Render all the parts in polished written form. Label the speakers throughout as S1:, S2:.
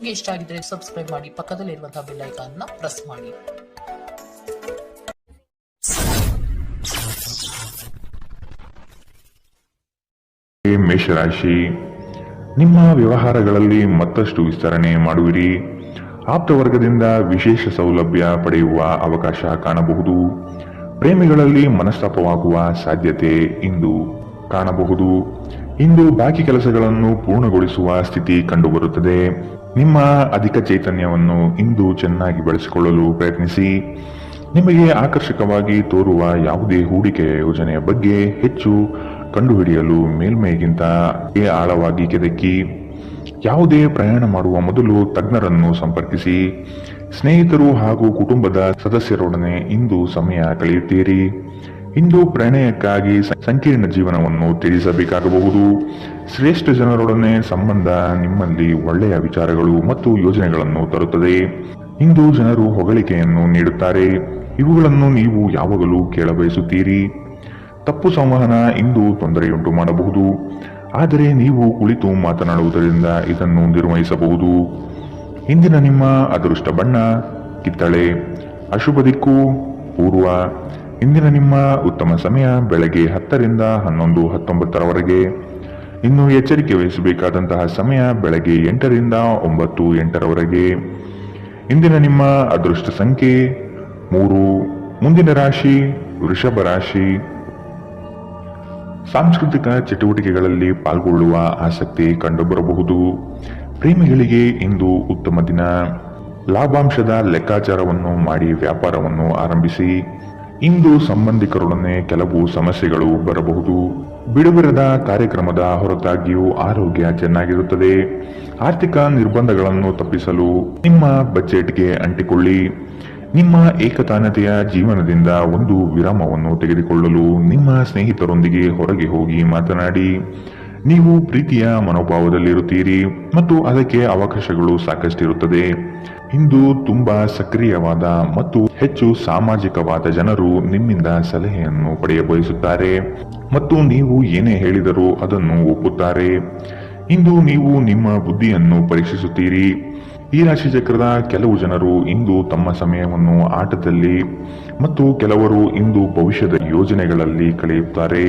S1: ನಿಮಗೆ ಇಷ್ಟ ಆಗಿದ್ರೆ ಸಬ್ಸ್ಕ್ರೈಬ್ ಮಾಡಿ, ಪಕ್ಕದಲ್ಲಿರುವಂತಹ ಬೆಲ್ ಐಕಾನ್ ನ ಪ್ರೆಸ್ ಮಾಡಿ.
S2: ಮೇಷರಾಶಿ, ನಿಮ್ಮ ವ್ಯವಹಾರಗಳಲ್ಲಿ ಮತ್ತಷ್ಟು ವಿಸ್ತರಣೆ ಮಾಡುವಿರಿ. ಆಪ್ತ ವರ್ಗದಿಂದ ವಿಶೇಷ ಸೌಲಭ್ಯ ಪಡೆಯುವ ಅವಕಾಶ ಕಾಣಬಹುದು. ಪ್ರೇಮಿಗಳಲ್ಲಿ ಮನಸ್ತಾಪವಾಗುವ ಸಾಧ್ಯತೆ ಇಂದು ಕಾಣಬಹುದು. ಇಂದು ಬಾಕಿ ಕೆಲಸಗಳನ್ನು ಪೂರ್ಣಗೊಳಿಸುವ ಸ್ಥಿತಿ ಕಂಡುಬರುತ್ತದೆ. ನಿಮ್ಮ ಅಧಿಕ ಚೈತನ್ಯವನ್ನು ಇಂದು ಚೆನ್ನಾಗಿ ಬಳಸಿಕೊಳ್ಳಲು ಪ್ರಯತ್ನಿಸಿ. ನಿಮಗೆ ಆಕರ್ಷಕವಾಗಿ ತೋರುವ ಯಾವುದೇ ಹೂಡಿಕೆಯ ಯೋಜನೆಯ ಬಗ್ಗೆ ಹೆಚ್ಚು ಕಂಡುಹಿಡಿಯಲು ಮೇಲ್ಮೈಗಿಂತ ಆಳವಾಗಿ ಕೆದಕಿ. ಯಾವುದೇ ಪ್ರಯಾಣ ಮಾಡುವ ಮೊದಲು ತಜ್ಞರನ್ನು ಸಂಪರ್ಕಿಸಿ. ಸ್ನೇಹಿತರು ಹಾಗೂ ಕುಟುಂಬದ ಸದಸ್ಯರೊಡನೆ ಇಂದು ಸಮಯ ಕಳೆಯುತ್ತೀರಿ. ಇಂದು ಪ್ರಣಯಕ್ಕಾಗಿ ಸಂಕೀರ್ಣ ಜೀವನವನ್ನು ತ್ಯಜಿಸಬೇಕಾಗಬಹುದು. ಶ್ರೇಷ್ಠ ಜನರೊಡನೆ ಸಂಬಂಧ ನಿಮ್ಮಲ್ಲಿ ಒಳ್ಳೆಯ ವಿಚಾರಗಳು ಮತ್ತು ಯೋಜನೆಗಳನ್ನು ತರುತ್ತದೆ. ಇಂದು ಜನರು ಹೊಗಳಿಕೆಯನ್ನು ನೀಡುತ್ತಾರೆ. ಇವುಗಳನ್ನು ನೀವು ಯಾವಾಗಲೂ ಕೇಳಬಯಸುತ್ತೀರಿ. ತಪ್ಪು ಸಂವಹನ ಇಂದು ತೊಂದರೆಯುಂಟು ಮಾಡಬಹುದು, ಆದರೆ ನೀವು ಕುಳಿತು ಮಾತನಾಡುವುದರಿಂದ ಇದನ್ನು ನಿರ್ವಹಿಸಬಹುದು. ಇಂದಿನ ನಿಮ್ಮ ಅದೃಷ್ಟ ಬಣ್ಣ ಕಿತ್ತಳೆ. ಅಶುಭ ದಿಕ್ಕು ಪೂರ್ವ. ಇಂದಿನ ನಿಮ್ಮ ಉತ್ತಮ ಸಮಯ ಬೆಳಗ್ಗೆ 10 ರಿಂದ 11:19 ಇನ್ನು ಎಚ್ಚರಿಕೆ ವಹಿಸಬೇಕಾದಂತಹ ಸಮಯ ಬೆಳಗ್ಗೆ 8 ರಿಂದ 9:08 ಇಂದಿನ ನಿಮ್ಮ ಅದೃಷ್ಟ ಸಂಖ್ಯೆ 3. ಮುಂದಿನ ರಾಶಿ ವೃಷಭ ರಾಶಿ. ಸಾಂಸ್ಕೃತಿಕ ಚಟುವಟಿಕೆಗಳಲ್ಲಿ ಪಾಲ್ಗೊಳ್ಳುವ ಆಸಕ್ತಿ ಕಂಡುಬರಬಹುದು. ಪ್ರೇಮಿಗಳಿಗೆ ಇಂದು ಉತ್ತಮ ದಿನ. ಲಾಭಾಂಶದ ಲೆಕ್ಕಾಚಾರವನ್ನು ಮಾಡಿ ವ್ಯಾಪಾರವನ್ನು ಆರಂಭಿಸಿ. ಇಂದು ಸಂಬಂಧಿಕರೊಡನೆ ಕೆಲವು ಸಮಸ್ಯೆಗಳು ಬರಬಹುದು. ಬಿಡುವಿರದ ಕಾರ್ಯಕ್ರಮದ ಹೊರತಾಗಿಯೂ ಆರೋಗ್ಯ ಚೆನ್ನಾಗಿರುತ್ತದೆ. ಆರ್ಥಿಕ ನಿರ್ಬಂಧಗಳನ್ನು ತಪ್ಪಿಸಲು ನಿಮ್ಮ ಬಜೆಟ್ಗೆ ಅಂಟಿಕೊಳ್ಳಿ. ನಿಮ್ಮ ಏಕತಾನತೆಯ ಜೀವನದಿಂದ ಒಂದು ವಿರಾಮವನ್ನು ತೆಗೆದುಕೊಳ್ಳಲು ನಿಮ್ಮ ಸ್ನೇಹಿತರೊಂದಿಗೆ ಹೊರಗೆ ಹೋಗಿ ಮಾತನಾಡಿ. ನೀವು ಪ್ರೀತಿಯ ಮನೋಭಾವದಲ್ಲಿರುತ್ತೀರಿ ಮತ್ತು ಅದಕ್ಕೆ ಅವಕಾಶಗಳು ಸಾಕಷ್ಟಿರುತ್ತದೆ. ಇಂದು ತುಂಬಾ ಸಕ್ರಿಯವಾದ ಮತ್ತು ಹೆಚ್ಚು ಸಾಮಾಜಿಕವಾದ ಜನರು ನಿಮ್ಮಿಂದ ಸಲಹೆಯನ್ನು ಪಡೆಯಬಯಸುತ್ತಾರೆ ಮತ್ತು ನೀವು ಏನೇ ಹೇಳಿದರೂ ಅದನ್ನು ಒಪ್ಪುತ್ತಾರೆ. ಇಂದು ನೀವು ನಿಮ್ಮ ಬುದ್ಧಿಯನ್ನು ಪರೀಕ್ಷಿಸುತ್ತೀರಿ. ಈ ರಾಶಿ ಚಕ್ರದ ಕೆಲವು ಜನರು ಇಂದು ತಮ್ಮ ಸಮಯವನ್ನು ಆಟದಲ್ಲಿ ಮತ್ತು ಕೆಲವರು ಇಂದು ಭವಿಷ್ಯದ ಯೋಜನೆಗಳಲ್ಲಿ ಕಳೆಯುತ್ತಾರೆ.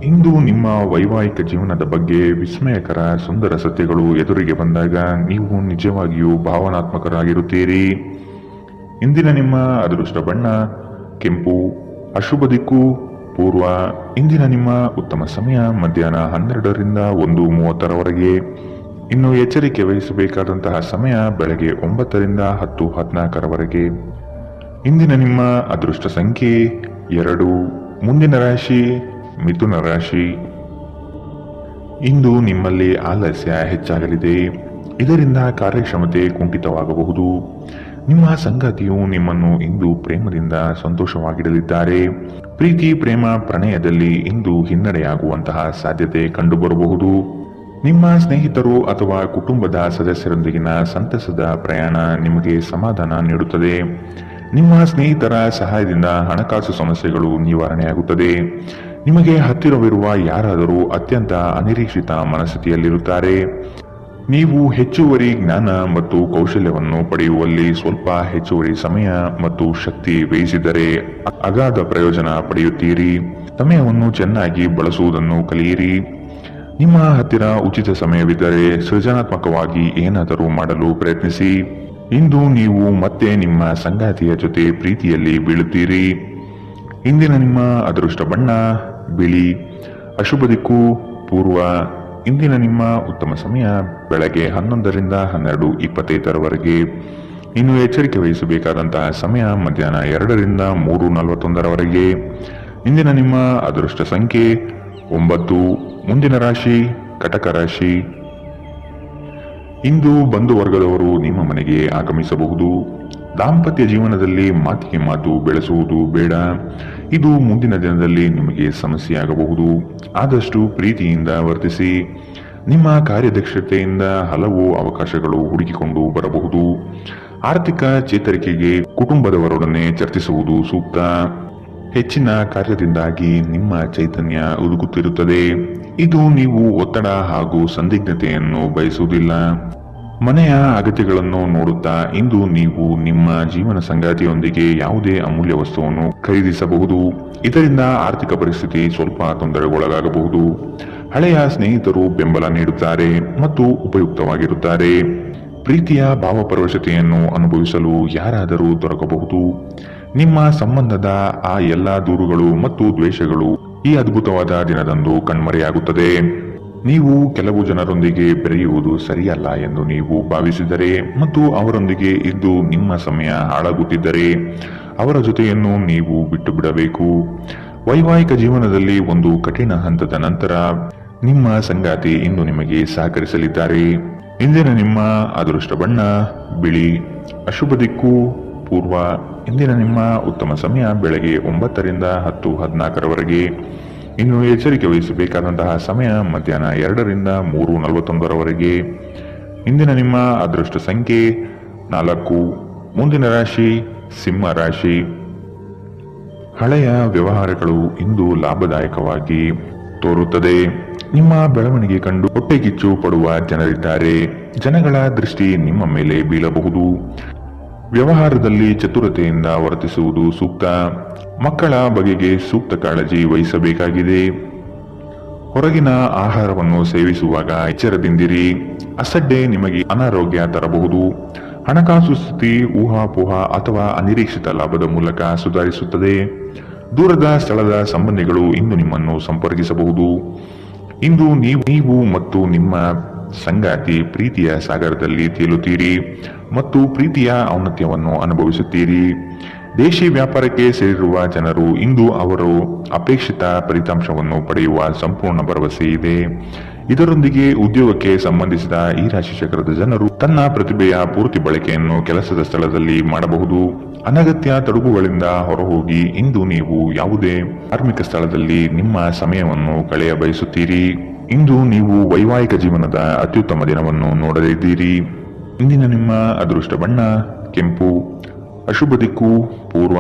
S2: ಇಂದು ನಿಮ್ಮ ವೈವಾಹಿಕ ಜೀವನದ ಬಗ್ಗೆ ವಿಸ್ಮಯಕರ ಸುಂದರ ಸತ್ಯಗಳು ಎದುರಿಗೆ ಬಂದಾಗ ನೀವು ನಿಜವಾಗಿಯೂ ಭಾವನಾತ್ಮಕರಾಗಿರುತ್ತೀರಿ. ಇಂದಿನ ನಿಮ್ಮ ಅದೃಷ್ಟ ಬಣ್ಣ ಕೆಂಪು. ಅಶುಭ ದಿಕ್ಕು ಪೂರ್ವ. ಇಂದಿನ ನಿಮ್ಮ ಉತ್ತಮ ಸಮಯ ಮಧ್ಯಾಹ್ನ 12 ರಿಂದ 1:30 ಇನ್ನು ಎಚ್ಚರಿಕೆ ವಹಿಸಬೇಕಾದಂತಹ ಸಮಯ ಬೆಳಗ್ಗೆ 9 ರಿಂದ 10:14 ಇಂದಿನ ನಿಮ್ಮ ಅದೃಷ್ಟ ಸಂಖ್ಯೆ 2. ಮುಂದಿನ ರಾಶಿ ಮಿಥುನ ರಾಶಿ. ಇಂದು ನಿಮ್ಮಲ್ಲಿ ಆಲಸ್ಯ ಹೆಚ್ಚಾಗಲಿದೆ. ಇದರಿಂದ ಕಾರ್ಯಕ್ಷಮತೆ ಕುಂಠಿತವಾಗಬಹುದು. ನಿಮ್ಮ ಸಂಗಾತಿಯು ನಿಮ್ಮನ್ನು ಇಂದು ಪ್ರೇಮದಿಂದ ಸಂತೋಷವಾಗಿಡಲಿದ್ದಾರೆ. ಪ್ರೀತಿ ಪ್ರೇಮ ಪ್ರಣಯದಲ್ಲಿ ಇಂದು ಹಿನ್ನಡೆಯಾಗುವಂತಹ ಸಾಧ್ಯತೆ ಕಂಡುಬರಬಹುದು. ನಿಮ್ಮ ಸ್ನೇಹಿತರು ಅಥವಾ ಕುಟುಂಬದ ಸದಸ್ಯರೊಂದಿಗಿನ ಸಂತಸದ ಪ್ರಯಾಣ ನಿಮಗೆ ಸಮಾಧಾನ ನೀಡುತ್ತದೆ. ನಿಮ್ಮ ಸ್ನೇಹಿತರ ಸಹಾಯದಿಂದ ಹಣಕಾಸು ಸಮಸ್ಯೆಗಳು ನಿವಾರಣೆಯಾಗುತ್ತದೆ. ನಿಮಗೆ ಹತ್ತಿರವಿರುವ ಯಾರಾದರೂ ಅತ್ಯಂತ ಅನಿರೀಕ್ಷಿತ ಮನಸ್ಥಿತಿಯಲ್ಲಿರುತ್ತಾರೆ. ನೀವು ಹೆಚ್ಚುವರಿ ಜ್ಞಾನ ಮತ್ತು ಕೌಶಲ್ಯವನ್ನು ಪಡೆಯುವಲ್ಲಿ ಸ್ವಲ್ಪ ಹೆಚ್ಚುವರಿ ಸಮಯ ಮತ್ತು ಶಕ್ತಿ ವ್ಯಯಿಸಿದರೆ ಅಗಾಧ ಪ್ರಯೋಜನ ಪಡೆಯುತ್ತೀರಿ. ಸಮಯವನ್ನು ಚೆನ್ನಾಗಿ ಬಳಸುವುದನ್ನು ಕಲಿಯಿರಿ. ನಿಮ್ಮ ಹತ್ತಿರ ಉಚಿತ ಸಮಯವಿದ್ದರೆ ಸೃಜನಾತ್ಮಕವಾಗಿ ಏನಾದರೂ ಮಾಡಲು ಪ್ರಯತ್ನಿಸಿ. ಇಂದು ನೀವು ಮತ್ತೆ ನಿಮ್ಮ ಸಂಗಾತಿಯ ಜೊತೆ ಪ್ರೀತಿಯಲ್ಲಿ ಬೀಳುತ್ತೀರಿ. ಇಂದಿನ ನಿಮ್ಮ ಅದೃಷ್ಟ ಬಣ್ಣ ಬಿಳಿ. ಅಶುಭ ದಿಕ್ಕು ಪೂರ್ವ. ಇಂದಿನ ನಿಮ್ಮ ಉತ್ತಮ ಸಮಯ ಬೆಳಗ್ಗೆ 11 ರಿಂದ 12:25 ಇನ್ನು ಎಚ್ಚರಿಕೆ ವಹಿಸಬೇಕಾದಂತಹ ಸಮಯ ಮಧ್ಯಾಹ್ನ 2 ರಿಂದ 3:41 ಇಂದಿನ ನಿಮ್ಮ ಅದೃಷ್ಟ ಸಂಖ್ಯೆ 9. ಮುಂದಿನ ರಾಶಿ ಕಟಕ ರಾಶಿ. ಇಂದು ಬಂಧು ವರ್ಗದವರು ನಿಮ್ಮ ಮನೆಗೆ ಆಗಮಿಸಬಹುದು. ದಾಂಪತ್ಯ ಜೀವನದಲ್ಲಿ ಮಾತಿಗೆ ಮಾತು ಬೆಳೆಸುವುದು ಬೇಡ. ಇದು ಮುಂದಿನ ದಿನದಲ್ಲಿ ನಿಮಗೆ ಸಮಸ್ಯೆಯಾಗಬಹುದು. ಆದಷ್ಟು ಪ್ರೀತಿಯಿಂದ ವರ್ತಿಸಿ. ನಿಮ್ಮ ಕಾರ್ಯದಕ್ಷತೆಯಿಂದ ಹಲವು ಅವಕಾಶಗಳು ಹುಡುಕಿಕೊಂಡು ಬರಬಹುದು. ಆರ್ಥಿಕ ಚೇತರಿಕೆಗೆ ಕುಟುಂಬದವರೊಡನೆ ಚರ್ಚಿಸುವುದು ಸೂಕ್ತ. ಹೆಚ್ಚಿನ ಕಾರ್ಯದಿಂದಾಗಿ ನಿಮ್ಮ ಚೈತನ್ಯ ಉದುಗುತ್ತಿರುತ್ತದೆ. ಇದು ನೀವು ಒತ್ತಡ ಹಾಗೂ ಸಂದಿಗ್ಧತೆಯನ್ನು ಬಯಸುವುದಿಲ್ಲ. ಮನೆಯ ಅಗತ್ಯಗಳನ್ನು ನೋಡುತ್ತಾ ಇಂದು ನೀವು ನಿಮ್ಮ ಜೀವನ ಸಂಗಾತಿಯೊಂದಿಗೆ ಯಾವುದೇ ಅಮೂಲ್ಯ ವಸ್ತುವನ್ನು ಖರೀದಿಸಬಹುದು. ಇದರಿಂದ ಆರ್ಥಿಕ ಪರಿಸ್ಥಿತಿ ಸ್ವಲ್ಪ ತೊಂದರೆಗೊಳಗಾಗಬಹುದು. ಹಳೆಯ ಸ್ನೇಹಿತರು ಬೆಂಬಲ ನೀಡುತ್ತಾರೆ ಮತ್ತು ಉಪಯುಕ್ತವಾಗಿರುತ್ತಾರೆ. ಪ್ರೀತಿಯ ಭಾವಪರವಶತೆಯನ್ನು ಅನುಭವಿಸಲು ಯಾರಾದರೂ ದೊರಕಬಹುದು. ನಿಮ್ಮ ಸಂಬಂಧದ ಆ ಎಲ್ಲ ದೂರುಗಳು ಮತ್ತು ದ್ವೇಷಗಳು ಈ ಅದ್ಭುತವಾದ ದಿನದಂದು ಕಣ್ಮರೆಯಾಗುತ್ತದೆ. ನೀವು ಕೆಲವು ಜನರೊಂದಿಗೆ ಬೆರೆಯುವುದು ಸರಿಯಲ್ಲ ಎಂದು ನೀವು ಭಾವಿಸಿದರೆ ಮತ್ತು ಅವರೊಂದಿಗೆ ಇದ್ದು ನಿಮ್ಮ ಸಮಯ ಹಾಳಾಗುತ್ತಿದ್ದರೆ ಅವರ ಜೊತೆಯನ್ನು ನೀವು ಬಿಟ್ಟು ಬಿಡಬೇಕು. ವೈವಾಹಿಕ ಜೀವನದಲ್ಲಿ ಒಂದು ಕಠಿಣ ಹಂತದ ನಂತರ ನಿಮ್ಮ ಸಂಗಾತಿ ಇಂದು ನಿಮಗೆ ಸಹಕರಿಸಲಿದ್ದಾರೆ. ಇಂದಿನ ನಿಮ್ಮ ಅದೃಷ್ಟ ಬಣ್ಣ ಬಿಳಿ. ಅಶುಭ ದಿಕ್ಕು ಪೂರ್ವ. ಇಂದಿನ ನಿಮ್ಮ ಉತ್ತಮ ಸಮಯ ಬೆಳಗ್ಗೆ 9 ರಿಂದ 10:14 ಇನ್ನು ಎಚ್ಚರಿಕೆ ವಹಿಸಬೇಕಾದಂತಹ ಸಮಯ ಮಧ್ಯಾಹ್ನ 2 ರಿಂದ 3:41 ಇಂದಿನ ನಿಮ್ಮ ಅದೃಷ್ಟ ಸಂಖ್ಯೆ 4. ಮುಂದಿನ ರಾಶಿ ಸಿಂಹ ರಾಶಿ. ಹಳೆಯ ವ್ಯವಹಾರಗಳು ಇಂದು ಲಾಭದಾಯಕವಾಗಿ ತೋರುತ್ತದೆ. ನಿಮ್ಮ ಬೆಳವಣಿಗೆ ಕಂಡು ಹೊಟ್ಟೆಕಿಚ್ಚು ಪಡುವ ಜನರಿದ್ದಾರೆ. ಜನಗಳ ದೃಷ್ಟಿ ನಿಮ್ಮ ಮೇಲೆ ಬೀಳಬಹುದು. ವ್ಯವಹಾರದಲ್ಲಿ ಚತುರತೆಯಿಂದ ವರ್ತಿಸುವುದು ಸೂಕ್ತ. ಮಕ್ಕಳ ಬಗೆಗೆ ಸೂಕ್ತ ಕಾಳಜಿ ವಹಿಸಬೇಕಾಗಿದೆ. ಹೊರಗಿನ ಆಹಾರವನ್ನು ಸೇವಿಸುವಾಗ ಎಚ್ಚರದಿಂದಿರಿ. ಅಸಡ್ಡೆ ನಿಮಗೆ ಅನಾರೋಗ್ಯ ತರಬಹುದು. ಹಣಕಾಸು ಸ್ಥಿತಿ ಊಹಾಪೋಹ ಅಥವಾ ಅನಿರೀಕ್ಷಿತ ಲಾಭದ ಮೂಲಕ ಸುಧಾರಿಸುತ್ತದೆ. ದೂರದ ಸ್ಥಳದ ಸಂಬಂಧಿಗಳು ಇಂದು ನಿಮ್ಮನ್ನು ಸಂಪರ್ಕಿಸಬಹುದು. ಇಂದು ನೀವು ಮತ್ತು ನಿಮ್ಮ ಸಂಗಾತಿ ಪ್ರೀತಿಯ ಸಾಗರದಲ್ಲಿ ತೇಲುತ್ತೀರಿ ಮತ್ತು ಪ್ರೀತಿಯ ಔನ್ನತ್ಯವನ್ನು ಅನುಭವಿಸುತ್ತೀರಿ. ದೇಶಿ ವ್ಯಾಪಾರಕ್ಕೆ ಸೇರಿರುವ ಜನರು ಇಂದು ಅವರು ಅಪೇಕ್ಷಿತ ಫಲಿತಾಂಶವನ್ನು ಪಡೆಯುವ ಸಂಪೂರ್ಣ ಭರವಸೆ ಇದೆ. ಇದರೊಂದಿಗೆ ಉದ್ಯೋಗಕ್ಕೆ ಸಂಬಂಧಿಸಿದ ಈ ರಾಶಿ ಚಕ್ರದ ಜನರು ತನ್ನ ಪ್ರತಿಭೆಯ ಪೂರ್ತಿ ಬಳಕೆಯನ್ನು ಕೆಲಸದ ಸ್ಥಳದಲ್ಲಿ ಮಾಡಬಹುದು. ಅನಗತ್ಯ ತಡಗುಗಳಿಂದ ಹೊರಹೋಗಿ ಇಂದು ನೀವು ಯಾವುದೇ ಧಾರ್ಮಿಕ ಸ್ಥಳದಲ್ಲಿ ನಿಮ್ಮ ಸಮಯವನ್ನು ಕಳೆಯ ಬಯಸುತ್ತೀರಿ. ಇಂದು ನೀವು ವೈವಾಹಿಕ ಜೀವನದ ಅತ್ಯುತ್ತಮ ದಿನವನ್ನು ನೋಡಲಿದ್ದೀರಿ. ಇಂದಿನ ನಿಮ್ಮ ಅದೃಷ್ಟ ಬಣ್ಣ ಕೆಂಪು. ಅಶುಭ ದಿಕ್ಕು ಪೂರ್ವ.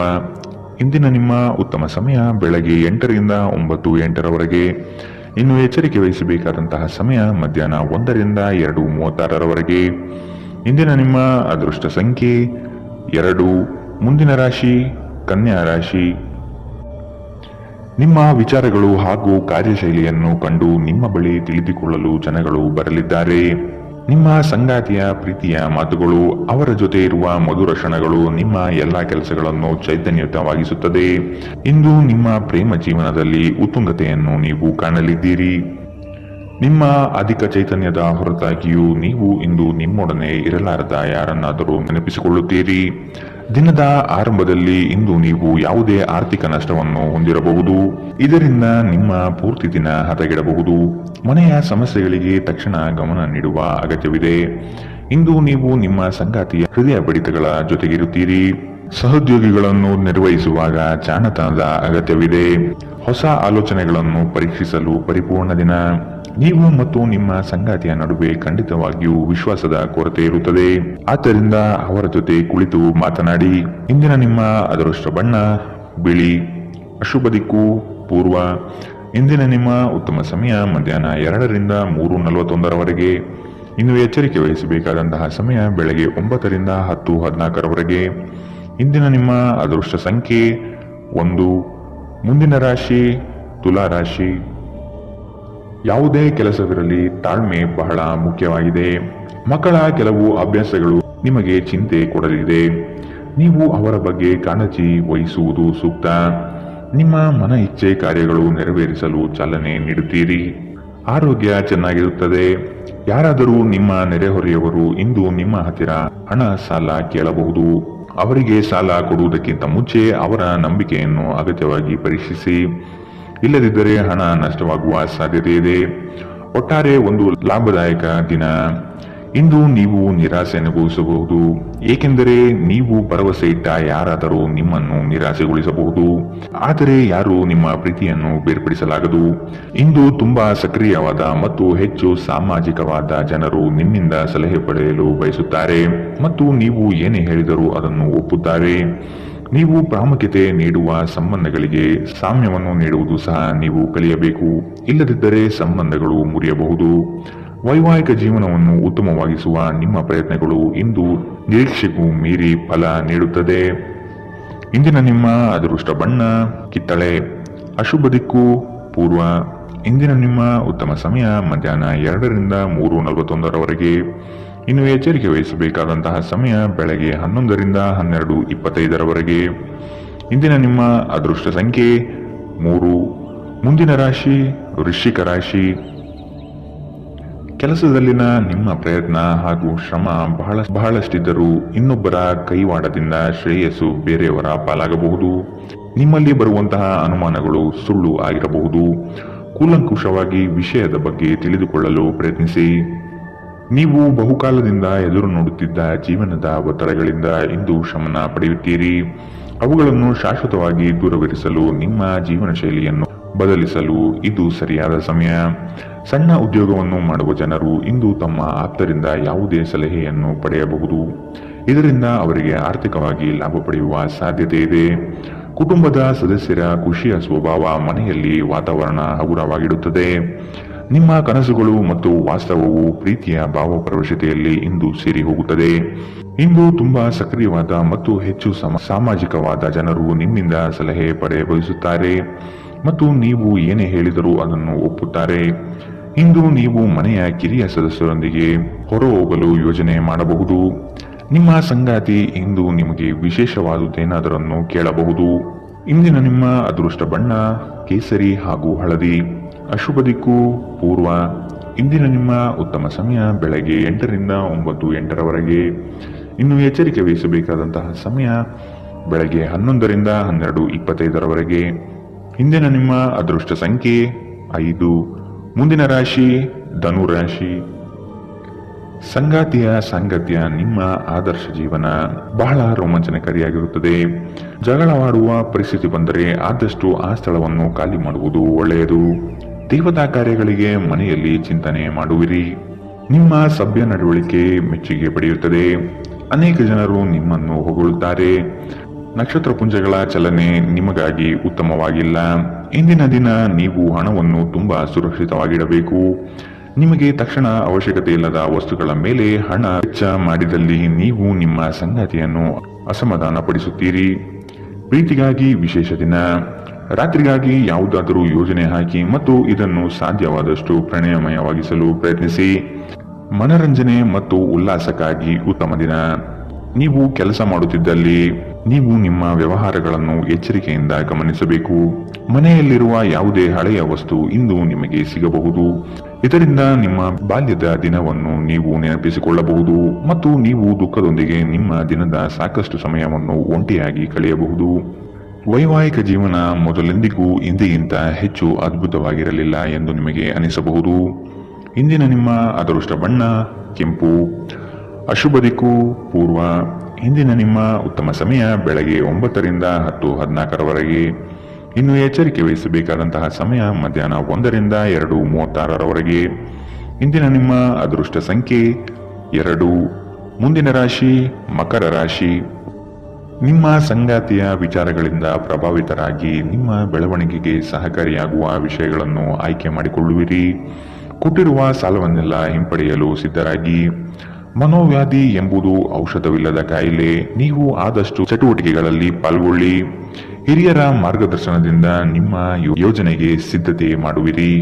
S2: ಇಂದಿನ ನಿಮ್ಮ ಉತ್ತಮ ಸಮಯ ಬೆಳಗ್ಗೆ 8 ರಿಂದ 9:08 ಇನ್ನು ಎಚ್ಚರಿಕೆ ವಹಿಸಬೇಕಾದಂತಹ ಸಮಯ ಮಧ್ಯಾಹ್ನ 1 ರಿಂದ 2:36 ಇಂದಿನ ನಿಮ್ಮ ಅದೃಷ್ಟ ಸಂಖ್ಯೆ 2. ಮುಂದಿನ ರಾಶಿ ಕನ್ಯಾ ರಾಶಿ. ನಿಮ್ಮ ವಿಚಾರಗಳು ಹಾಗೂ ಕಾರ್ಯಶೈಲಿಯನ್ನು ಕಂಡು ನಿಮ್ಮ ಬಳಿ ತಿಳಿದುಕೊಳ್ಳಲು ಜನಗಳು ಬರಲಿದ್ದಾರೆ. ನಿಮ್ಮ ಸಂಗಾತಿಯ ಪ್ರೀತಿಯ ಮಾತುಗಳು, ಅವರ ಜೊತೆ ಇರುವ ಮಧುರ ಕ್ಷಣಗಳು ನಿಮ್ಮ ಎಲ್ಲಾ ಕೆಲಸಗಳನ್ನು ಚೈತನ್ಯಯುತವಾಗಿಸುತ್ತದೆ. ಇಂದು ನಿಮ್ಮ ಪ್ರೇಮ ಜೀವನದಲ್ಲಿ ಉತ್ತುಂಗತೆಯನ್ನು ನೀವು ಕಾಣಲಿದ್ದೀರಿ. ನಿಮ್ಮ ಅಧಿಕ ಚೈತನ್ಯದ ಹೊರತಾಗಿಯೂ ನೀವು ಇಂದು ನಿಮ್ಮೊಡನೆ ಇರಲಾರದ ಯಾರನ್ನಾದರೂ ನೆನಪಿಸಿಕೊಳ್ಳುತ್ತೀರಿ. ದಿನದ ಆರಂಭದಲ್ಲಿ ಇಂದು ನೀವು ಯಾವುದೇ ಆರ್ಥಿಕ ನಷ್ಟವನ್ನು ಹೊಂದಿರಬಹುದು. ಇದರಿಂದ ನಿಮ್ಮ ಪೂರ್ತಿ ದಿನ ಹದಗೆಡಬಹುದು. ಮನೆಯ ಸಮಸ್ಯೆಗಳಿಗೆ ತಕ್ಷಣ ಗಮನ ನೀಡುವ ಅಗತ್ಯವಿದೆ. ಇಂದು ನೀವು ನಿಮ್ಮ ಸಂಗಾತಿಯ ಹೃದಯ ಬಡಿತಗಳ ಜೊತೆಗಿರುತ್ತೀರಿ. ಸಹೋದ್ಯೋಗಿಗಳನ್ನು ನಿರ್ವಹಿಸುವಾಗ ಜಾಣತನದ ಅಗತ್ಯವಿದೆ. ಹೊಸ ಆಲೋಚನೆಗಳನ್ನು ಪರೀಕ್ಷಿಸಲು ಪರಿಪೂರ್ಣ ದಿನ. ನೀವು ಮತ್ತು ನಿಮ್ಮ ಸಂಗಾತಿಯ ನಡುವೆ ಖಂಡಿತವಾಗಿಯೂ ವಿಶ್ವಾಸದ ಕೊರತೆ ಇರುತ್ತದೆ. ಆದ್ದರಿಂದ ಅವರ ಜೊತೆ ಕುಳಿತು ಮಾತನಾಡಿ. ಇಂದಿನ ನಿಮ್ಮ ಅದೃಷ್ಟ ಬಣ್ಣ ಬಿಳಿ. ಅಶುಭ ದಿಕ್ಕು ಪೂರ್ವ. ಇಂದಿನ ನಿಮ್ಮ ಉತ್ತಮ ಸಮಯ ಮಧ್ಯಾಹ್ನ 2 ರಿಂದ 3:41 ಇನ್ನು ಎಚ್ಚರಿಕೆ ವಹಿಸಬೇಕಾದಂತಹ ಸಮಯ ಬೆಳಗ್ಗೆ 9 ರಿಂದ 10:14 ಇಂದಿನ ನಿಮ್ಮ ಅದೃಷ್ಟ ಸಂಖ್ಯೆ 1. ಮುಂದಿನ ರಾಶಿ ತುಲಾ ರಾಶಿ. ಯಾವುದೇ ಕೆಲಸವಿರಲಿ ತಾಳ್ಮೆ ಬಹಳ ಮುಖ್ಯವಾಗಿದೆ. ಮಕ್ಕಳ ಕೆಲವು ಅಭ್ಯಾಸಗಳು ನಿಮಗೆ ಚಿಂತೆ ಕೊಡಲಿದೆ. ನೀವು ಅವರ ಬಗ್ಗೆ ಕಾಳಜಿ ವಹಿಸುವುದು ಸೂಕ್ತ. ನಿಮ್ಮ ಮನ ಇಚ್ಛೆ ಕಾರ್ಯಗಳು ನೆರವೇರಿಸಲು ಚಾಲನೆ ನೀಡುತ್ತೀರಿ. ಆರೋಗ್ಯ ಚೆನ್ನಾಗಿರುತ್ತದೆ. ಯಾರಾದರೂ ನಿಮ್ಮ ನೆರೆಹೊರೆಯವರು ಇಂದು ನಿಮ್ಮ ಹತ್ತಿರ ಹಣ ಸಾಲ ಕೇಳಬಹುದು. ಅವರಿಗೆ ಸಾಲ ಕೊಡುವುದಕ್ಕಿಂತ ಮುಂಚೆ ಅವರ ನಂಬಿಕೆಯನ್ನು ಅಗತ್ಯವಾಗಿ ಪರೀಕ್ಷಿಸಿ. ಇಲ್ಲದಿದ್ದರೆ ಹಣ ನಷ್ಟವಾಗುವ ಸಾಧ್ಯತೆ ಇದೆ. ಒಟ್ಟಾರೆ ಒಂದು ಲಾಭದಾಯಕ ದಿನ. ಇಂದು ನೀವು ನಿರಾಸೆ ಅನುಭವಿಸಬಹುದು, ಏಕೆಂದರೆ ನೀವು ಭರವಸೆ ಇಟ್ಟ ಯಾರಾದರೂ ನಿಮ್ಮನ್ನು ನಿರಾಸೆಗೊಳಿಸಬಹುದು. ಆದರೆ ಯಾರು ನಿಮ್ಮ ಪ್ರೀತಿಯನ್ನು ಬೇರ್ಪಡಿಸಲಾಗದು. ಇಂದು ತುಂಬಾ ಸಕ್ರಿಯವಾದ ಮತ್ತು ಹೆಚ್ಚು ಸಾಮಾಜಿಕವಾದ ಜನರು ನಿಮ್ಮಿಂದ ಸಲಹೆ ಪಡೆಯಲು ಬಯಸುತ್ತಾರೆ ಮತ್ತು ನೀವು ಏನೇ ಹೇಳಿದರೂ ಅದನ್ನು ಒಪ್ಪುತ್ತಾರೆ. ನೀವು ಪ್ರಾಮುಖ್ಯತೆ ನೀಡುವ ಸಂಬಂಧಗಳಿಗೆ ಸಾಮ್ಯವನ್ನು ನೀಡುವುದು ಸಹ ನೀವು ಕಲಿಯಬೇಕು. ಇಲ್ಲದಿದ್ದರೆ ಸಂಬಂಧಗಳು ಮುರಿಯಬಹುದು. ವೈವಾಹಿಕ ಜೀವನವನ್ನು ಉತ್ತಮವಾಗಿಸುವ ನಿಮ್ಮ ಪ್ರಯತ್ನಗಳು ಇಂದು ನಿರೀಕ್ಷೆಗೂ ಮೀರಿ ಫಲ ನೀಡುತ್ತದೆ. ಇಂದಿನ ನಿಮ್ಮ ಅದೃಷ್ಟ ಬಣ್ಣ ಕಿತ್ತಳೆ. ಅಶುಭ ದಿಕ್ಕು ಪೂರ್ವ. ಇಂದಿನ ನಿಮ್ಮ ಉತ್ತಮ ಸಮಯ ಮಧ್ಯಾಹ್ನ 2ರಿಂದ 3:41 ಇನ್ನು ಎಚ್ಚರಿಕೆ ವಹಿಸಬೇಕಾದಂತಹ ಸಮಯ ಬೆಳಗ್ಗೆ 11ರಿಂದ 12:25 ಇಂದಿನ ನಿಮ್ಮ ಅದೃಷ್ಟ ಸಂಖ್ಯೆ 3. ಮುಂದಿನ ರಾಶಿ ವೃಶ್ಚಿಕ ರಾಶಿ. ಕೆಲಸದಲ್ಲಿನ ನಿಮ್ಮ ಪ್ರಯತ್ನ ಹಾಗೂ ಶ್ರಮ ಬಹಳಷ್ಟಿದ್ದರೂ ಇನ್ನೊಬ್ಬರ ಕೈವಾಡದಿಂದ ಶ್ರೇಯಸ್ಸು ಬೇರೆಯವರ ಪಾಲಾಗಬಹುದು. ನಿಮ್ಮಲ್ಲಿ ಬರುವಂತಹ ಅನುಮಾನಗಳು ಸುಳ್ಳು ಆಗಿರಬಹುದು. ಕೂಲಂಕುಷವಾಗಿ ವಿಷಯದ ಬಗ್ಗೆ ತಿಳಿದುಕೊಳ್ಳಲು ಪ್ರಯತ್ನಿಸಿ. ನೀವು ಬಹುಕಾಲದಿಂದ ಎದುರು ನೋಡುತ್ತಿದ್ದ ಜೀವನದ ಒತ್ತಡಗಳಿಂದ ಇಂದು ಶಮನ ಪಡೆಯುತ್ತೀರಿ. ಅವುಗಳನ್ನು ಶಾಶ್ವತವಾಗಿ ದೂರವಿರಿಸಲು ನಿಮ್ಮ ಜೀವನ ಶೈಲಿಯನ್ನು ಬದಲಿಸಲು ಇದು ಸರಿಯಾದ ಸಮಯ. ಸಣ್ಣ ಉದ್ಯೋಗವನ್ನು ಮಾಡುವ ಜನರು ಇಂದು ತಮ್ಮ ಆಪ್ತರಿಂದ ಯಾವುದೇ ಸಲಹೆಯನ್ನು ಪಡೆಯಬಹುದು. ಇದರಿಂದ ಅವರಿಗೆ ಆರ್ಥಿಕವಾಗಿ ಲಾಭ ಪಡೆಯುವ ಸಾಧ್ಯತೆ ಇದೆ. ಕುಟುಂಬದ ಸದಸ್ಯರ ಖುಷಿಯ ಸ್ವಭಾವ ಮನೆಯಲ್ಲಿ ವಾತಾವರಣ ಹಗುರವಾಗಿಡುತ್ತದೆ. ನಿಮ್ಮ ಕನಸುಗಳು ಮತ್ತು ವಾಸ್ತವವು ಪ್ರೀತಿಯ ಭಾವಪ್ರವಶತೆಯಲ್ಲಿ ಇಂದು ಸೇರಿ ಹೋಗುತ್ತದೆ. ಇಂದು ತುಂಬಾ ಸಕ್ರಿಯವಾದ ಮತ್ತು ಹೆಚ್ಚು ಸಾಮಾಜಿಕವಾದ ಜನರು ನಿಮ್ಮಿಂದ ಸಲಹೆ ಪಡೆಯ ಬಯಸುತ್ತಾರೆ ಮತ್ತು ನೀವು ಏನೇ ಹೇಳಿದರೂ ಅದನ್ನು ಒಪ್ಪುತ್ತಾರೆ. ಇಂದು ನೀವು ಮನೆಯ ಕಿರಿಯ ಸದಸ್ಯರೊಂದಿಗೆ ಹೊರಹೋಗಲು ಯೋಜನೆ ಮಾಡಬಹುದು. ನಿಮ್ಮ ಸಂಗಾತಿ ಇಂದು ನಿಮಗೆ ವಿಶೇಷವಾದುದೇನಾದರನ್ನು ಕೇಳಬಹುದು. ಇಂದಿನ ನಿಮ್ಮ ಅದೃಷ್ಟ ಬಣ್ಣ ಕೇಸರಿ ಹಾಗೂ ಹಳದಿ. ಅಶುಭ ದಿಕ್ಕು ಪೂರ್ವ. ಇಂದಿನ ನಿಮ್ಮ ಉತ್ತಮ ಸಮಯ ಬೆಳಗ್ಗೆ 8ರಿಂದ 9:08 ಇನ್ನು ಎಚ್ಚರಿಕೆ ವಹಿಸಬೇಕಾದಂತಹ ಸಮಯ ಬೆಳಗ್ಗೆ 11ರಿಂದ 12:25 ಇಂದಿನ ನಿಮ್ಮ ಅದೃಷ್ಟ ಸಂಖ್ಯೆ 5. ಮುಂದಿನ ರಾಶಿ ಧನು ರಾಶಿ. ಸಂಗಾತಿಯ ಸಾಂಗತ್ಯ ನಿಮ್ಮ ಆದರ್ಶ ಜೀವನ ಬಹಳ ರೋಮಾಂಚನಕಾರಿಯಾಗಿರುತ್ತದೆ. ಜಗಳವಾಡುವ ಪರಿಸ್ಥಿತಿ ಬಂದರೆ ಆದಷ್ಟು ಆ ಸ್ಥಳವನ್ನು ಖಾಲಿ ಮಾಡುವುದು ಒಳ್ಳೆಯದು. ದೇವತಾ ಕಾರ್ಯಗಳಿಗೆ ಮನೆಯಲ್ಲಿ ಚಿಂತನೆ ಮಾಡುವಿರಿ. ನಿಮ್ಮ ಸಭ್ಯ ನಡವಳಿಕೆ ಮೆಚ್ಚುಗೆ ಪಡೆಯುತ್ತದೆ. ಅನೇಕ ಜನರು ನಿಮ್ಮನ್ನು ಹೊಗಳುತ್ತಾರೆ. ನಕ್ಷತ್ರ ಪುಂಜಗಳ ಚಲನೆ ನಿಮಗಾಗಿ ಉತ್ತಮವಾಗಿಲ್ಲ. ಇಂದಿನ ದಿನ ನೀವು ಹಣವನ್ನು ತುಂಬಾ ಸುರಕ್ಷಿತವಾಗಿಡಬೇಕು. ನಿಮಗೆ ತಕ್ಷಣ ಅವಶ್ಯಕತೆ ಇಲ್ಲದ ವಸ್ತುಗಳ ಮೇಲೆ ಹಣ ವೆಚ್ಚ ಮಾಡಿದಲ್ಲಿ ನೀವು ನಿಮ್ಮ ಸಂಗಾತಿಯನ್ನು ಅಸಮಾಧಾನ ಪಡಿಸುತ್ತೀರಿ. ಪ್ರೀತಿಗಾಗಿ ವಿಶೇಷ ದಿನ. ರಾತ್ರಿಗಾಗಿ ಯಾವುದಾದರೂ ಯೋಜನೆ ಹಾಕಿ ಮತ್ತು ಇದನ್ನು ಸಾಧ್ಯವಾದಷ್ಟು ಪ್ರಣಯಮಯವಾಗಿಸಲು ಪ್ರಯತ್ನಿಸಿ. ಮನರಂಜನೆ ಮತ್ತು ಉಲ್ಲಾಸಕ್ಕಾಗಿ ಉತ್ತಮ ದಿನ. ನೀವು ಕೆಲಸ ಮಾಡುತ್ತಿದ್ದಲ್ಲಿ ನೀವು ನಿಮ್ಮ ವ್ಯವಹಾರಗಳನ್ನು ಎಚ್ಚರಿಕೆಯಿಂದ ಗಮನಿಸಬೇಕು. ಮನೆಯಲ್ಲಿರುವ ಯಾವುದೇ ಹಳೆಯ ವಸ್ತು ಇಂದು ನಿಮಗೆ ಸಿಗಬಹುದು. ಇದರಿಂದ ನಿಮ್ಮ ಬಾಲ್ಯದ ದಿನವನ್ನು ನೀವು ನೆನಪಿಸಿಕೊಳ್ಳಬಹುದು ಮತ್ತು ನೀವು ದುಃಖದೊಂದಿಗೆ ನಿಮ್ಮ ದಿನದ ಸಾಕಷ್ಟು ಸಮಯವನ್ನು ಒಂಟಿಯಾಗಿ ಕಳೆಯಬಹುದು. ವೈವಾಹಿಕ ಜೀವನ ಮೊದಲೆಂದಿಗೂ ಇಂದಿಗಿಂತ ಹೆಚ್ಚು ಅದ್ಭುತವಾಗಿರಲಿಲ್ಲ ಎಂದು ನಿಮಗೆ ಅನಿಸಬಹುದು. ಇಂದಿನ ನಿಮ್ಮ ಅದೃಷ್ಟ ಬಣ್ಣ ಕೆಂಪು. ಅಶುಭ ದಿಕ್ಕು ಪೂರ್ವ. ಇಂದಿನ ನಿಮ್ಮ ಉತ್ತಮ ಸಮಯ ಬೆಳಗ್ಗೆ 9ರಿಂದ 10:14 ಇನ್ನು ಎಚ್ಚರಿಕೆ ವಹಿಸಬೇಕಾದಂತಹ ಸಮಯ ಮಧ್ಯಾಹ್ನ 1ರಿಂದ 2:36 ಇಂದಿನ ನಿಮ್ಮ ಅದೃಷ್ಟ ಸಂಖ್ಯೆ 2. ಮುಂದಿನ ರಾಶಿ ಮಕರ ರಾಶಿ. ನಿಮ್ಮ ಸಂಗಾತಿಯ ವಿಚಾರಗಳಿಂದ ಪ್ರಭಾವಿತರಾಗಿ ನಿಮ್ಮ ಬೆಳವಣಿಗೆಗೆ ಸಹಕಾರಿಯಾಗುವ ವಿಷಯಗಳನ್ನು ಆಯ್ಕೆ ಮಾಡಿಕೊಳ್ಳುವಿರಿ. ಕೊಟ್ಟಿರುವ ಸಾಲವನ್ನೆಲ್ಲ ಹಿಂಪಡೆಯಲು ಸಿದ್ಧರಾಗಿ. ಮನೋವ್ಯಾಧಿ ಎಂಬುದು ಔಷಧವಿಲ್ಲದ ಕಾಯಿಲೆ. ನೀವು ಆದಷ್ಟು ಚಟುವಟಿಕೆಗಳಲ್ಲಿ ಪಾಲ್ಗೊಳ್ಳಿ. ಹಿರಿಯರ ಮಾರ್ಗದರ್ಶನದಿಂದ ನಿಮ್ಮ ಯೋಜನೆಗೆ ಸಿದ್ಧತೆ ಮಾಡುವಿರಿ.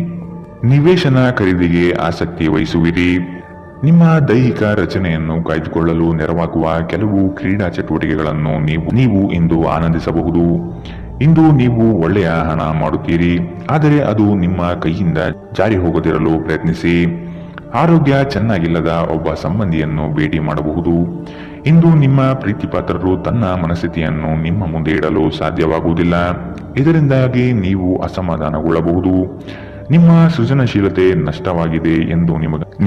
S2: ನಿವೇಶನ ಖರೀದಿಗೆ ಆಸಕ್ತಿ ವಹಿಸುವಿರಿ. ನಿಮ್ಮ ದೈಹಿಕ ರಚನೆಯನ್ನು ಕಾಯ್ದುಕೊಳ್ಳಲು ನೆರವಾಗುವ ಕೆಲವು ಕ್ರೀಡಾ ಚಟುವಟಿಕೆಗಳನ್ನು ನೀವು ಇಂದು ಆನಂದಿಸಬಹುದು. ಇಂದು ನೀವು ಒಳ್ಳೆಯ ಹಣ ಮಾಡುತ್ತೀರಿ, ಆದರೆ ಅದು ನಿಮ್ಮ ಕೈಯಿಂದ ಜಾರಿ ಹೋಗದಿರಲು ಪ್ರಯತ್ನಿಸಿ. ಆರೋಗ್ಯ ಚೆನ್ನಾಗಿಲ್ಲದ ಒಬ್ಬ ಸಂಬಂಧಿಯನ್ನು ಭೇಟಿ ಮಾಡಬಹುದು. ಇಂದು ನಿಮ್ಮ ಪ್ರೀತಿಪಾತ್ರರು ತನ್ನ ಮನಸ್ಥಿತಿಯನ್ನು ನಿಮ್ಮ ಮುಂದೆ ಇಡಲು ಸಾಧ್ಯವಾಗುವುದಿಲ್ಲ. ಇದರಿಂದಾಗಿ ನೀವು ಅಸಮಾಧಾನಗೊಳ್ಳಬಹುದು. ನಿಮ್ಮ ಸೃಜನಶೀಲತೆ ನಷ್ಟವಾಗಿದೆ ಎಂದು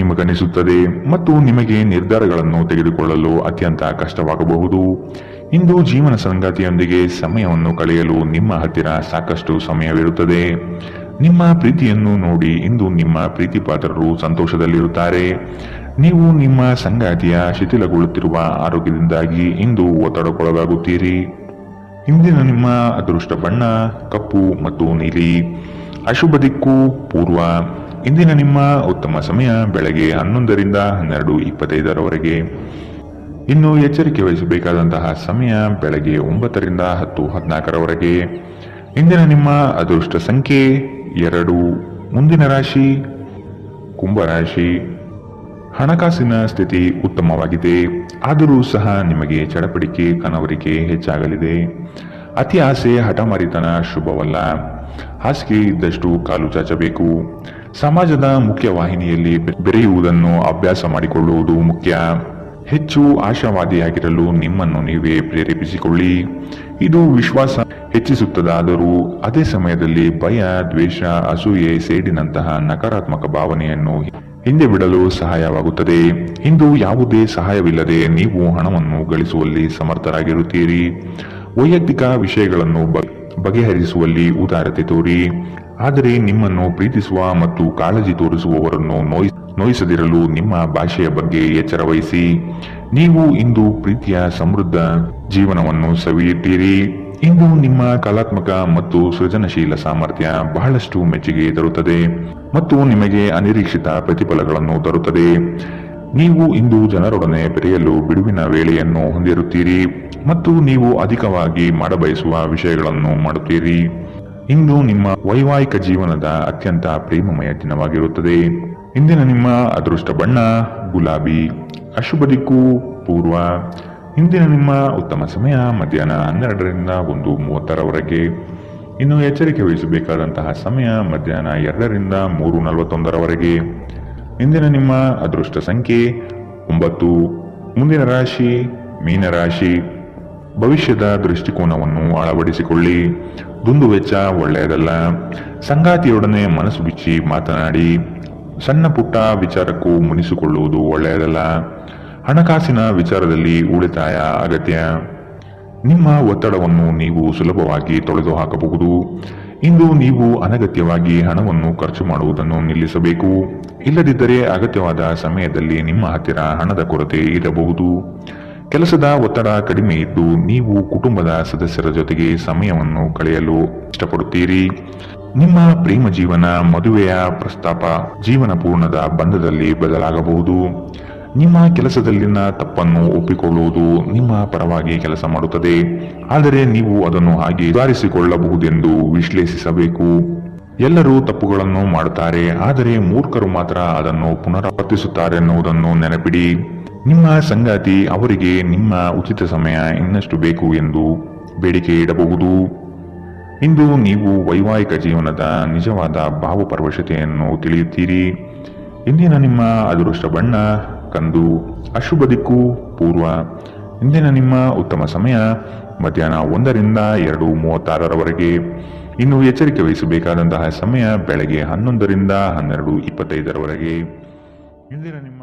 S2: ನಿಮಗನಿಸುತ್ತದೆ ಮತ್ತು ನಿಮಗೆ ನಿರ್ಧಾರಗಳನ್ನು ತೆಗೆದುಕೊಳ್ಳಲು ಅತ್ಯಂತ ಕಷ್ಟವಾಗಬಹುದು. ಇಂದು ಜೀವನ ಸಂಗಾತಿಯೊಂದಿಗೆ ಸಮಯವನ್ನು ಕಳೆಯಲು ನಿಮ್ಮ ಹತ್ತಿರ ಸಾಕಷ್ಟು ಸಮಯವಿರುತ್ತದೆ. ನಿಮ್ಮ ಪ್ರೀತಿಯನ್ನು ನೋಡಿ ಇಂದು ನಿಮ್ಮ ಪ್ರೀತಿಪಾತ್ರರು ಸಂತೋಷದಲ್ಲಿರುತ್ತಾರೆ. ನೀವು ನಿಮ್ಮ ಸಂಗಾತಿಯ ಶಿಥಿಲಗೊಳ್ಳುತ್ತಿರುವ ಆರೋಗ್ಯದಿಂದಾಗಿ ಇಂದು ಒತ್ತಡಕ್ಕೊಳಗಾಗುತ್ತೀರಿ. ಇಂದಿನ ನಿಮ್ಮ ಅದೃಷ್ಟ ಬಣ್ಣ ಕಪ್ಪು ಮತ್ತು ನೀಲಿ. ಅಶುಭ ದಿಕ್ಕು ಪೂರ್ವ. ಇಂದಿನ ನಿಮ್ಮ ಉತ್ತಮ ಸಮಯ ಬೆಳಗ್ಗೆ 11ರಿಂದ 12:25ರವರೆಗೆ. ಇನ್ನು ಎಚ್ಚರಿಕೆ ವಹಿಸಬೇಕಾದಂತಹ ಸಮಯ ಬೆಳಗ್ಗೆ 9ರಿಂದ 10:14ರವರೆಗೆ. ಇಂದಿನ ನಿಮ್ಮ ಅದೃಷ್ಟ ಸಂಖ್ಯೆ 2. ಮುಂದಿನ ರಾಶಿ ಕುಂಭರಾಶಿ. ಹಣಕಾಸಿನ ಸ್ಥಿತಿ ಉತ್ತಮವಾಗಿದೆ, ಆದರೂ ಸಹ ನಿಮಗೆ ಚಡಪಡಿಕೆ ಕನವರಿಕೆ ಹೆಚ್ಚಾಗಲಿದೆ. ಅತಿ ಆಸೆ ಹಠಮಾರಿತನ ಶುಭವಲ್ಲ. ಹಾಸಿಗೆ ಇದ್ದಷ್ಟು ಕಾಲು ಚಾಚಬೇಕು. ಸಮಾಜದ ಮುಖ್ಯ ವಾಹಿನಿಯಲ್ಲಿ ಬೆರೆಯುವುದನ್ನು ಅಭ್ಯಾಸ ಮಾಡಿಕೊಳ್ಳುವುದು ಮುಖ್ಯ. ಹೆಚ್ಚು ಆಶಾವಾದಿಯಾಗಿರಲು ನಿಮ್ಮನ್ನು ನೀವೇ ಪ್ರೇರೇಪಿಸಿಕೊಳ್ಳಿ. ಇದು ವಿಶ್ವಾಸ ಹೆಚ್ಚಿಸುತ್ತದಾದರೂ ಅದೇ ಸಮಯದಲ್ಲಿ ಭಯ, ದ್ವೇಷ, ಅಸೂಯೆ, ಸೇಡಿನಂತಹ ನಕಾರಾತ್ಮಕ ಭಾವನೆಯನ್ನು ಹಿಂದೆ ಬಿಡಲು ಸಹಾಯವಾಗುತ್ತದೆ. ಇಂದು ಯಾವುದೇ ಸಹಾಯವಿಲ್ಲದೆ ನೀವು ಹಣವನ್ನು ಗಳಿಸುವಲ್ಲಿ ಸಮರ್ಥರಾಗಿರುತ್ತೀರಿ. ವೈಯಕ್ತಿಕ ವಿಷಯಗಳನ್ನು ಬಗೆಹರಿಸುವಲ್ಲಿ ಉದಾರತೆ ತೋರಿ. ಆದರೆ ನಿಮ್ಮನ್ನು ಪ್ರೀತಿಸುವ ಮತ್ತು ಕಾಳಜಿ ತೋರಿಸುವವರನ್ನು ನೋಯಿಸದಿರಲು ನಿಮ್ಮ ಭಾಷೆಯ ಬಗ್ಗೆ ಎಚ್ಚರ ವಹಿಸಿ. ನೀವು ಇಂದು ಪ್ರೀತಿಯ ಸಮೃದ್ಧ ಜೀವನವನ್ನು ಸವಿಯುತ್ತೀರಿ. ಇಂದು ನಿಮ್ಮ ಕಲಾತ್ಮಕ ಮತ್ತು ಸೃಜನಶೀಲ ಸಾಮರ್ಥ್ಯ ಬಹಳಷ್ಟು ಮೆಚ್ಚುಗೆ ತರುತ್ತದೆ ಮತ್ತು ನಿಮಗೆ ಅನಿರೀಕ್ಷಿತ ಪ್ರತಿಫಲಗಳನ್ನು ತರುತ್ತದೆ. ನೀವು ಇಂದು ಜನರೊಡನೆ ಬೆರೆಯಲು ಬಿಡುವಿನ ವೇಳೆಯನ್ನು ಹೊಂದಿರುತ್ತೀರಿ ಮತ್ತು ನೀವು ಅಧಿಕವಾಗಿ ಮಾಡಬಯಸುವ ವಿಷಯಗಳನ್ನು ಮಾಡುತ್ತೀರಿ. ಇಂದು ನಿಮ್ಮ ವೈವಾಹಿಕ ಜೀವನದ ಅತ್ಯಂತ ಪ್ರೇಮಮಯ ದಿನವಾಗಿರುತ್ತದೆ. ಇಂದಿನ ನಿಮ್ಮ ಅದೃಷ್ಟ ಬಣ್ಣ ಗುಲಾಬಿ. ಅಶುಭ ದಿಕ್ಕು ಪೂರ್ವ. ಇಂದಿನ ನಿಮ್ಮ ಉತ್ತಮ ಸಮಯ ಮಧ್ಯಾಹ್ನ 12ರಿಂದ 1:30ರವರೆಗೆ. ಇನ್ನು ಎಚ್ಚರಿಕೆ ವಹಿಸಬೇಕಾದಂತಹ ಸಮಯ ಮಧ್ಯಾಹ್ನ 2ರಿಂದ 3:41ರವರೆಗೆ. ಇಂದಿನ ನಿಮ್ಮ ಅದೃಷ್ಟ ಸಂಖ್ಯೆ 9. ಮುಂದಿನ ರಾಶಿ ಮೀನರಾಶಿ. ಭವಿಷ್ಯದ ದೃಷ್ಟಿಕೋನವನ್ನು ಅಳವಡಿಸಿಕೊಳ್ಳಿ. ದುಂದುವೆಚ್ಚ ಒಳ್ಳೆಯದಲ್ಲ. ಸಂಗಾತಿಯೊಡನೆ ಮನಸ್ಸು ಬಿಚ್ಚಿ ಮಾತನಾಡಿ. ಸಣ್ಣ ಪುಟ್ಟ ವಿಚಾರಕ್ಕೂ ಮುನಿಸಿಕೊಳ್ಳುವುದು ಒಳ್ಳೆಯದಲ್ಲ. ಹಣಕಾಸಿನ ವಿಚಾರದಲ್ಲಿ ಉಳಿತಾಯ ಅಗತ್ಯ. ನಿಮ್ಮ ಒತ್ತಡವನ್ನು ನೀವು ಸುಲಭವಾಗಿ ತೊಳೆದು ಹಾಕಬಹುದು. ಇಂದು ನೀವು ಅನಗತ್ಯವಾಗಿ ಹಣವನ್ನು ಖರ್ಚು ಮಾಡುವುದನ್ನು ನಿಲ್ಲಿಸಬೇಕು. ಇಲ್ಲದಿದ್ದರೆ ಅಗತ್ಯವಾದ ಸಮಯದಲ್ಲಿ ನಿಮ್ಮ ಹತ್ತಿರ ಹಣದ ಕೊರತೆ ಇರಬಹುದು. ಕೆಲಸದ ಒತ್ತಡ ಕಡಿಮೆ ಇದ್ದು ನೀವು ಕುಟುಂಬದ ಸದಸ್ಯರ ಜೊತೆಗೆ ಸಮಯವನ್ನು ಕಳೆಯಲು ಇಷ್ಟಪಡುತ್ತೀರಿ. ನಿಮ್ಮ ಪ್ರೇಮ ಜೀವನ ಮದುವೆಯ ಪ್ರಸ್ತಾಪ ಜೀವನ ಪೂರ್ಣದ ಬಂಧದಲ್ಲಿ ಬದಲಾಗಬಹುದು. ನಿಮ್ಮ ಕೆಲಸದಲ್ಲಿನ ತಪ್ಪನ್ನು ಒಪ್ಪಿಕೊಳ್ಳುವುದು ನಿಮ್ಮ ಪರವಾಗಿ ಕೆಲಸ ಮಾಡುತ್ತದೆ. ಆದರೆ ನೀವು ಅದನ್ನು ಹಾಗೆ ಸುಧಾರಿಸಿಕೊಳ್ಳಬಹುದೆಂದು ವಿಶ್ಲೇಷಿಸಬೇಕು. ಎಲ್ಲರೂ ತಪ್ಪುಗಳನ್ನು ಮಾಡುತ್ತಾರೆ, ಆದರೆ ಮೂರ್ಖರು ಮಾತ್ರ ಅದನ್ನು ಪುನರಾವರ್ತಿಸುತ್ತಾರೆನ್ನುವುದನ್ನು ನೆನಪಿಡಿ. ನಿಮ್ಮ ಸಂಗಾತಿ ಅವರಿಗೆ ನಿಮ್ಮ ಉಚಿತ ಸಮಯ ಇನ್ನಷ್ಟು ಬೇಕು ಎಂದು ಬೇಡಿಕೆ ಇಡಬಹುದು. ಇಂದು ನೀವು ವೈವಾಹಿಕ ಜೀವನದ ನಿಜವಾದ ಭಾವಪರವಶತೆಯನ್ನು ತಿಳಿಯುತ್ತೀರಿ. ಇಂದಿನ ನಿಮ್ಮ ಅದೃಷ್ಟ ಬಣ್ಣ ಕಂದು. ಅಶುಭ ದಿಕ್ಕು ಪೂರ್ವ. ಇಂದಿನ ನಿಮ್ಮ ಉತ್ತಮ ಸಮಯ ಮಧ್ಯಾಹ್ನ 1ರಿಂದ 2:36ರವರೆಗೆ. ಇನ್ನು ಎಚ್ಚರಿಕೆ ವಹಿಸಬೇಕಾದಂತಹ ಸಮಯ ಬೆಳಗ್ಗೆ 11ರಿಂದ 12:25ರವರೆಗೆ. ಇಂದಿನ ನಿಮ್ಮ